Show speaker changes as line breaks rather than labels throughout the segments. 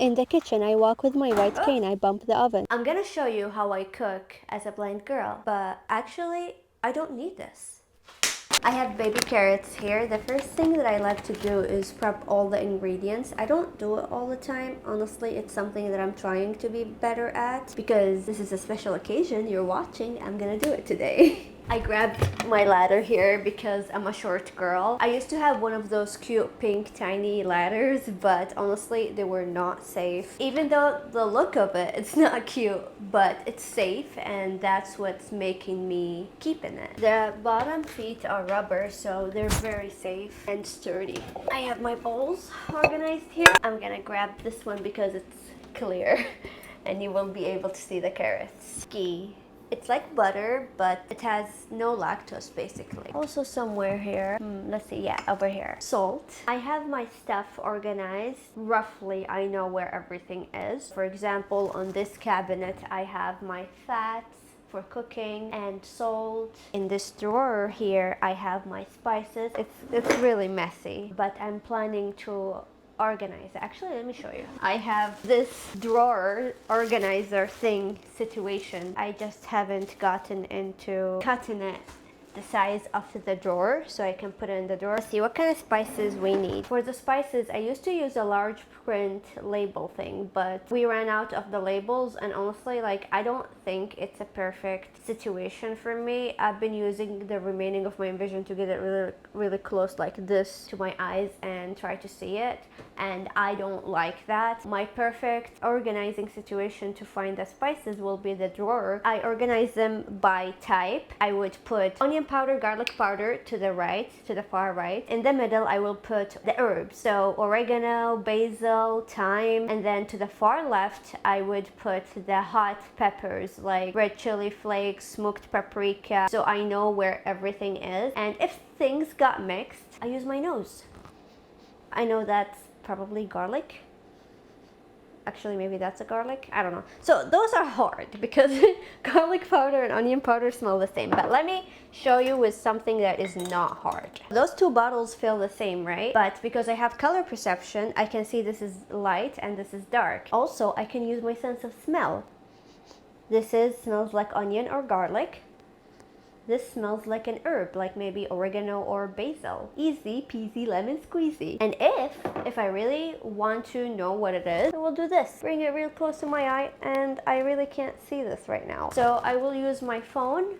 In the kitchen, I walk with my white cane, I bump the oven.
I'm gonna show you how I cook as a blind girl, but actually, I don't need this. I have baby carrots here. The first thing that I like to do is prep all the ingredients. I don't do it all the time. Honestly, it's something that I'm trying to be better at because this is a special occasion. You're watching. I'm gonna do it today. I grabbed my ladder here because I'm a short girl. I used to have one of those cute pink tiny ladders, but honestly they were not safe. Even though the look of it, it's not cute, but it's safe, and that's what's making me keeping it. The bottom feet are rubber, so they're very safe and sturdy. I have my bowls organized here. I'm gonna grab this one because it's clear and you will be able to see the carrots. Ghee. It's like butter, but it has no lactose basically. Also somewhere here, let's see, yeah, over here. Salt. I have my stuff organized. Roughly, I know where everything is. For example, on this cabinet, I have my fats for cooking and salt. In this drawer here, I have my spices. It's really messy, but I'm planning to organize. Actually, let me show you. I have this drawer organizer thing situation. I just haven't gotten into cutting it the size of the drawer so I can put it in the drawer. See what kind of spices we need. For the spices, I used to use a large print label thing, but we ran out of the labels, and honestly, like, I don't think it's a perfect situation for me. I've been using the remaining of my Envision to get it really close like this to my eyes and try to see it, and I don't like that. My perfect organizing situation to find the spices will be the drawer. I organize them by type. I would put onion powder, garlic powder to the right, to the far right. In the middle, I will put the herbs, so oregano, basil, thyme, and then to the far left, I would put the hot peppers like red chili flakes, smoked paprika, so I know where everything is. And if things got mixed, I use my nose. I know that's probably garlic. Actually, maybe that's a garlic. I don't know. So those are hard because garlic powder and onion powder smell the same. But let me show you with something that is not hard. Those two bottles feel the same, right? But because I have color perception, I can see this is light and this is dark. Also, I can use my sense of smell. This smells like onion or garlic. This smells like an herb, like maybe oregano or basil. Easy peasy lemon squeezy. And if I really want to know what it is, I will do this. Bring it real close to my eye, and I really can't see this right now. So I will use my phone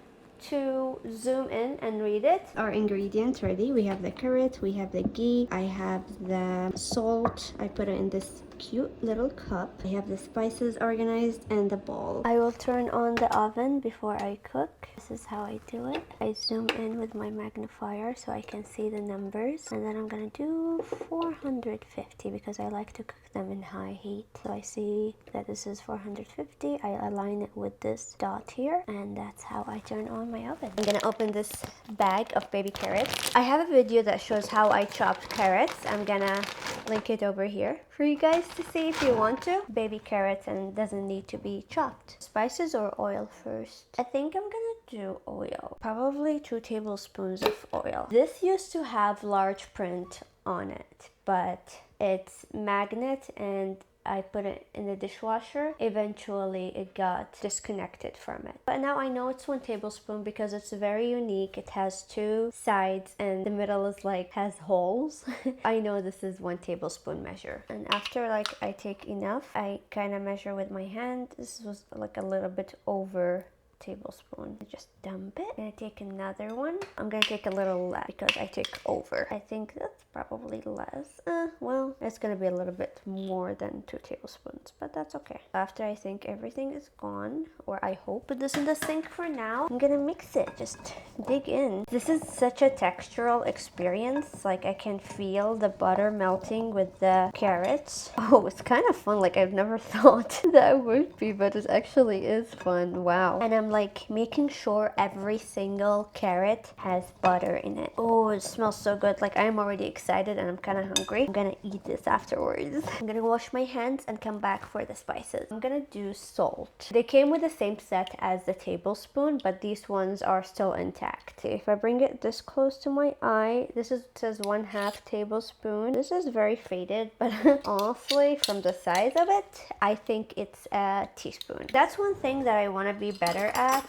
to zoom in and read it. Our ingredients ready. We have the carrot, we have the ghee, I have the salt. I put it in this cute little cup. I have the spices organized and the bowl. I will turn on the oven before I cook. This is how I do it. I zoom in with my magnifier so I can see the numbers, and then I'm gonna do 450 because I like to cook them in high heat. So I see that this is 450. I align it with this dot here, and that's how I turn on my oven. I'm gonna open this bag of baby carrots. I have a video that shows how I chopped carrots. I'm gonna link it over here for you guys to see if you want to. Baby carrots, and doesn't need to be chopped. Spices or oil first? I think I'm gonna do oil. Probably 2 tablespoons of oil. This used to have large print on it, but it's magnet and I put it in the dishwasher. Eventually it got disconnected from it. But now I know it's 1 tablespoon because it's very unique. It has 2 sides and the middle is like has holes. I know this is 1 tablespoon measure. And after like I take enough, I kind of measure with my hand. This was like a little bit over tablespoon. Just dump it. I'm gonna take another one. I'm gonna take a little less because I take over. I think that's probably less. Well, it's gonna be a little bit more than 2 tablespoons, but that's okay. After I think everything is gone, or I hope it is in the sink for now, I'm gonna mix it. Just dig in. This is such a textural experience. Like I can feel the butter melting with the carrots. Oh, it's kind of fun. Like I've never thought that would be, but it actually is fun. Wow. And I'm like making sure every single carrot has butter in it. Oh, it smells so good. Like I'm already excited and I'm kind of hungry. I'm gonna eat this afterwards. I'm gonna wash my hands and come back for the spices. I'm gonna do salt. They came with the same set as the tablespoon, but these ones are still intact. See, if I bring it this close to my eye, says 1/2 tablespoon. This is very faded, but honestly, from the size of it, I think it's a teaspoon. That's one thing that I want to be better at.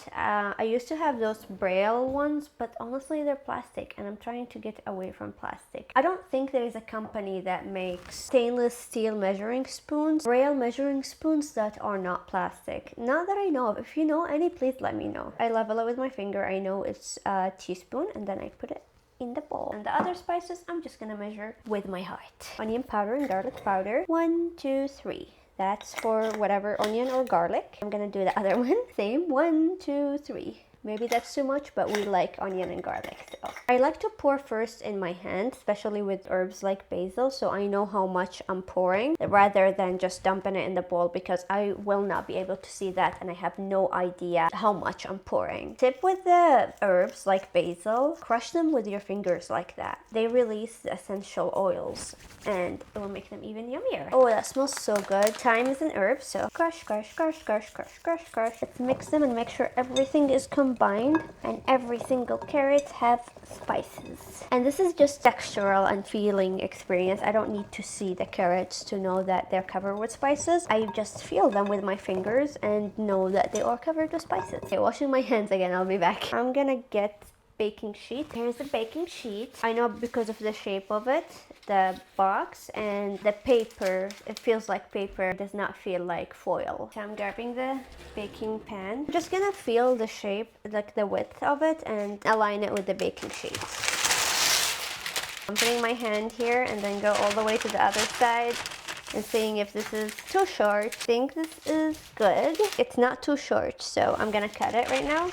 I used to have those braille ones, but honestly, they're plastic, and I'm trying to get away from plastic. I don't think there is a company that makes stainless steel measuring spoons, braille measuring spoons that are not plastic. Not that I know of. If you know any, please let me know. I level it with my finger. I know it's a teaspoon, and then I put it in the bowl. And the other spices, I'm just gonna measure with my heart. Onion powder and garlic powder. 1, 2, 3. That's for whatever onion or garlic. I'm gonna do the other one. Same. 1, 2, 3. Maybe that's too much, but we like onion and garlic still. I like to pour first in my hand, especially with herbs like basil, so I know how much I'm pouring rather than just dumping it in the bowl, because I will not be able to see that and I have no idea how much I'm pouring. Tip with the herbs like basil, crush them with your fingers like that. They release the essential oils and it will make them even yummier. Oh, that smells so good. Thyme is an herb, so crush, crush, crush, crush, crush, crush, crush. Let's mix them and make sure everything is combined and every single carrot have spices. And this is just textural and feeling experience. I don't need to see the carrots to know that they're covered with spices. I just feel them with my fingers and know that they are covered with spices. Okay, washing my hands again, I'll be back. I'm gonna get baking sheet. Here's the baking sheet. I know because of the shape of it, the box, and the paper, it feels like paper, it does not feel like foil. So I'm grabbing the baking pan. I'm just gonna feel the shape, like the width of it, and align it with the baking sheet. I'm putting my hand here and then go all the way to the other side and seeing if this is too short. I think this is good. It's not too short, so I'm gonna cut it right now.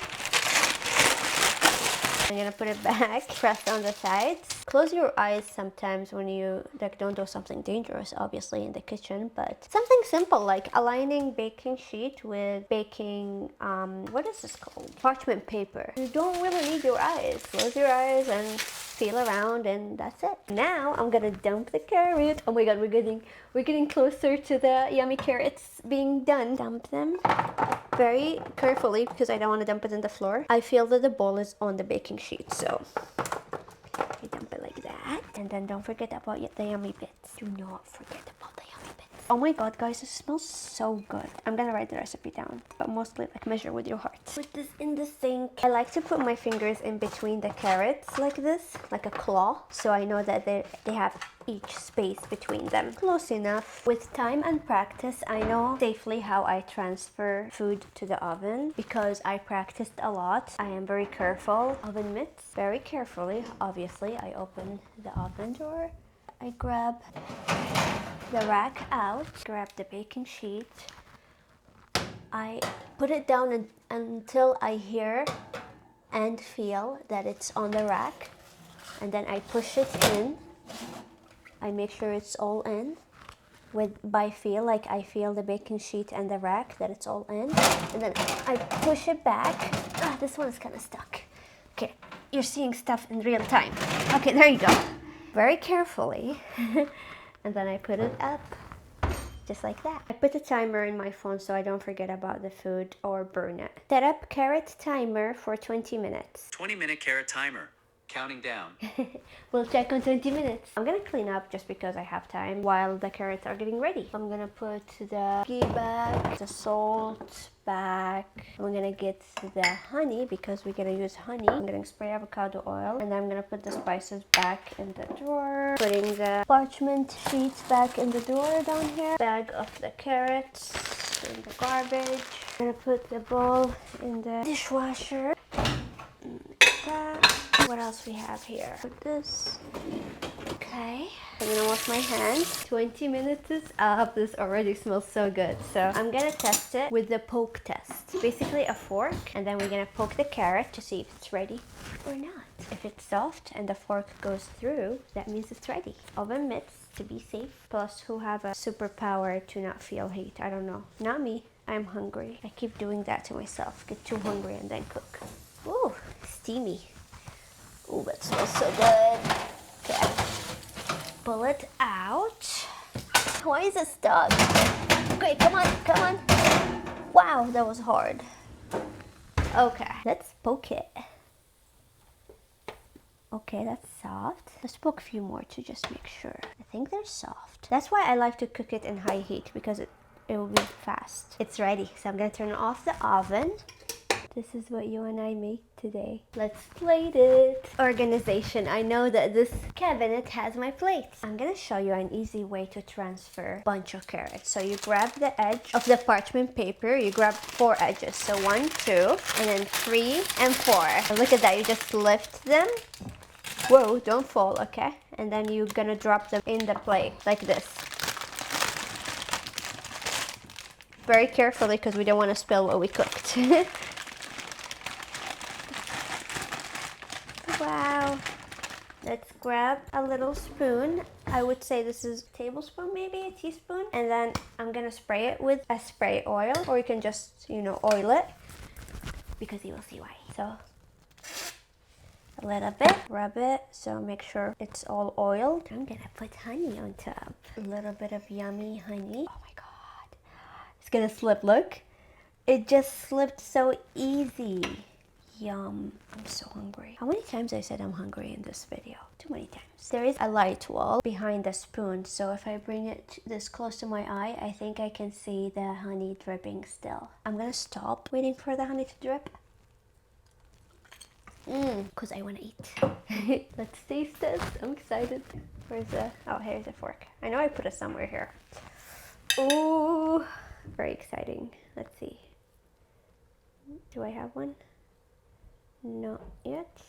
I'm gonna put it back, press on the sides. Close your eyes sometimes when you don't do something dangerous, obviously, in the kitchen, but something simple like aligning baking sheet with baking, what is this called? Parchment paper. You don't really need your eyes. Close your eyes and feel around, and that's it. Now I'm gonna dump the carrot. Oh my god, we're getting closer to the yummy carrots being done. Dump them very carefully because I don't want to dump it in the floor. I feel that the bowl is on the baking sheet, so you dump it like that. And then don't forget about the yummy bits. Do not forget about the yummy bits. Oh my god, guys, it smells so good. I'm gonna write the recipe down, but mostly like measure with your heart. Put this in the sink. I like to put my fingers in between the carrots like this, like a claw, so I know that they have each space between them. Close enough. With time and practice, I know safely how I transfer food to the oven because I practiced a lot. I am very careful. Oven mitts. Very carefully, obviously, I open the oven door. I grab the rack out, grab the baking sheet. I put it down until I hear and feel that it's on the rack, and then I push it in. I make sure it's all in by feel, like I feel the baking sheet and the rack that it's all in, and then I push it back. This one is kind of stuck. Okay, you're seeing stuff in real time. Okay, there you go. Very carefully. And then I put it up just like that. I put a timer in my phone so I don't forget about the food or burn it. Set up carrot timer for 20 minutes.
20-minute carrot timer. Counting down.
We'll check on 20 minutes. I'm gonna clean up just because I have time while the carrots are getting ready. I'm gonna put the ghee back, the salt back. I'm gonna get the honey because we're gonna use honey. I'm gonna spray avocado oil, and then I'm gonna put the spices back in the drawer. Putting the parchment sheets back in the drawer down here. Bag of the carrots in the garbage. I'm gonna put the bowl in the dishwasher. What else we have here? Put this. Okay. I'm gonna wash my hands. 20 minutes is up. This already smells so good. So I'm gonna test it with the poke test. Basically a fork, and then we're gonna poke the carrot to see if it's ready or not. If it's soft and the fork goes through, that means it's ready. Oven mitts to be safe. Plus, who have a superpower to not feel heat? I don't know. Not me. I'm hungry. I keep doing that to myself. Get too hungry and then cook. Ooh, steamy. Ooh, that smells so good. Okay. Pull it out. Why is it stuck? Okay, come on, come on. Wow, that was hard. Okay, let's poke it. Okay, that's soft. Let's poke a few more to just make sure. I think they're soft. That's why I like to cook it in high heat, because it will be fast. It's ready, so I'm gonna turn off the oven. This is what you and I make today. Let's plate it. Organization. I know that this cabinet has my plates. I'm gonna show you an easy way to transfer a bunch of carrots. So you grab the edge of the parchment paper. You grab 4 edges. So 1, 2, and then 3 and 4. And look at that. You just lift them. Whoa, don't fall, okay? And then you're gonna drop them in the plate like this. Very carefully, because we don't want to spill what we cooked. Wow. Let's grab a little spoon. I would say this is a tablespoon, maybe a teaspoon. And then I'm gonna spray it with a spray oil, or you can just, oil it, because you will see why. So a little bit, rub it, so make sure it's all oiled. I'm gonna put honey on top. A little bit of yummy honey. Oh my God. It's gonna slip, look. It just slipped so easy. Yum. I'm so hungry. How many times I said I'm hungry in this video? Too many times. There is a light wall behind the spoon, so if I bring it this close to my eye, I think I can see the honey dripping still. I'm gonna stop waiting for the honey to drip. Because I want to eat. Let's taste this. I'm excited. Where's the... Oh, here's a fork. I know I put it somewhere here. Ooh, very exciting. Let's see. Do I have one? Not yet.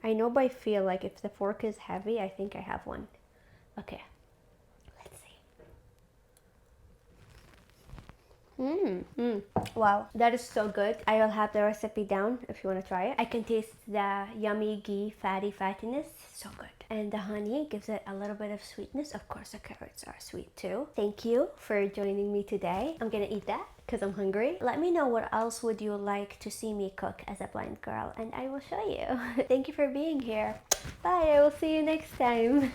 I know by feel, like if the fork is heavy, I think I have one. Okay, let's see. Wow, that is so good. I will have the recipe down if you want to try it. I can taste the yummy ghee fattiness. So good. And the honey gives it a little bit of sweetness. Of course, the carrots are sweet too. Thank you for joining me today. I'm gonna eat that because I'm hungry. Let me know what else would you like to see me cook as a blind girl, and I will show you. Thank you for being here. Bye, I will see you next time.